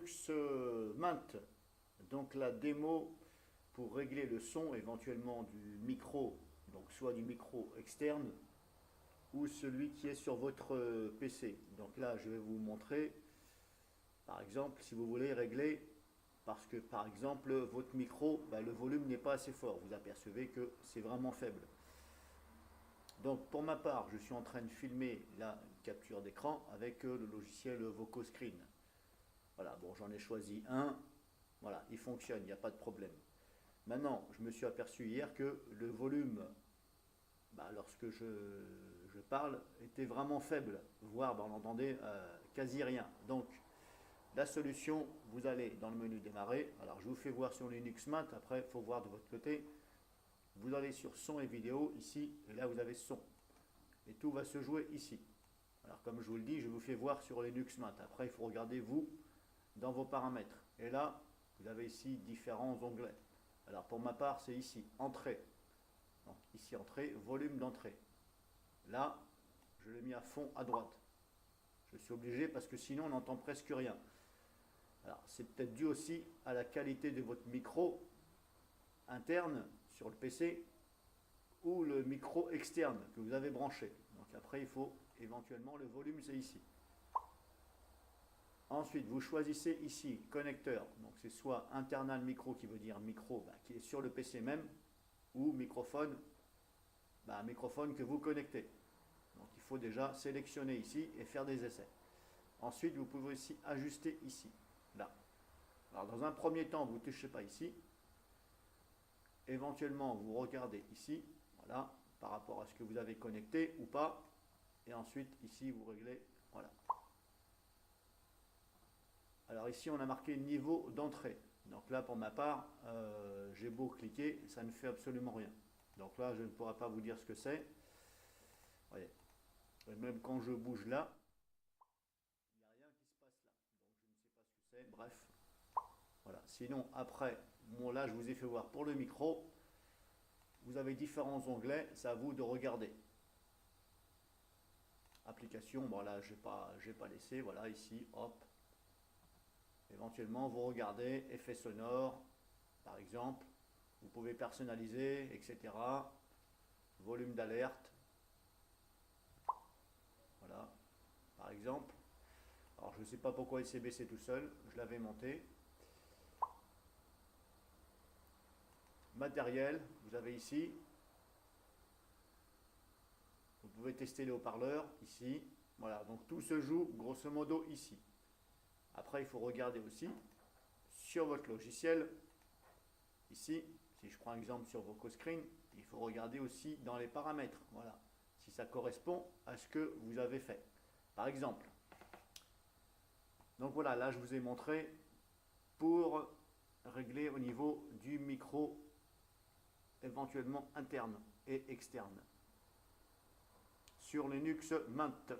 Linux Mint, donc la démo pour régler le son éventuellement du micro, donc soit du micro externe ou celui qui est sur votre PC. Donc là, je vais vous montrer, par exemple, si vous voulez régler, parce que par exemple, votre micro, le volume n'est pas assez fort. Vous apercevez que c'est vraiment faible. Donc pour ma part, je suis en train de filmer là une capture d'écran avec le logiciel VocoScreen. Voilà, bon, j'en ai choisi un. Voilà, il fonctionne, il n'y a pas de problème. Maintenant, je me suis aperçu hier que le volume, lorsque je parle, était vraiment faible, voire on n'entendait quasi rien. Donc, la solution, vous allez dans le menu démarrer. Alors, je vous fais voir sur Linux Mint, après, il faut voir de votre côté. Vous allez sur son et vidéo, ici, et là, vous avez son. Et tout va se jouer ici. Alors, comme je vous le dis, je vous fais voir sur Linux Mint. Après, il faut regarder, vous, dans vos paramètres. Et là, vous avez ici différents onglets. Alors, pour ma part, c'est ici, entrée. Donc, ici, entrée, volume d'entrée. Là, je l'ai mis à fond à droite. Je suis obligé parce que sinon, on n'entend presque rien. Alors, c'est peut-être dû aussi à la qualité de votre micro interne sur le PC ou le micro externe que vous avez branché. Donc après, il faut éventuellement le volume, c'est ici. Ensuite, vous choisissez ici connecteur. Donc c'est soit internal micro qui veut dire micro qui est sur le PC même, ou microphone, microphone que vous connectez. Donc il faut déjà sélectionner ici et faire des essais. Ensuite, vous pouvez aussi ajuster ici, là. Alors dans un premier temps, vous ne touchez pas ici. Éventuellement, vous regardez ici, voilà, par rapport à ce que vous avez connecté ou pas. Et ensuite, ici, vous réglez, voilà. Alors ici, on a marqué niveau d'entrée. Donc là, pour ma part, j'ai beau cliquer, ça ne fait absolument rien. Donc là, je ne pourrai pas vous dire ce que c'est. Voyez. Et même quand je bouge là, il n'y a rien qui se passe là. Donc je ne sais pas ce que c'est. Bref. Voilà. Sinon, après, là, je vous ai fait voir pour le micro. Vous avez différents onglets, c'est à vous de regarder. Application, bon là, je n'ai pas laissé. Voilà, ici, hop. Éventuellement, vous regardez, effets sonores, par exemple. Vous pouvez personnaliser, etc. Volume d'alerte. Voilà, par exemple. Alors, je ne sais pas pourquoi il s'est baissé tout seul. Je l'avais monté. Matériel, vous avez ici. Vous pouvez tester les haut-parleurs, ici. Voilà, donc tout se joue grosso modo ici. Après, il faut regarder aussi sur votre logiciel. Ici, si je prends un exemple sur VocoScreen, il faut regarder aussi dans les paramètres. Voilà, si ça correspond à ce que vous avez fait. Par exemple. Donc voilà, là je vous ai montré pour régler au niveau du micro éventuellement interne et externe sur Linux Mint.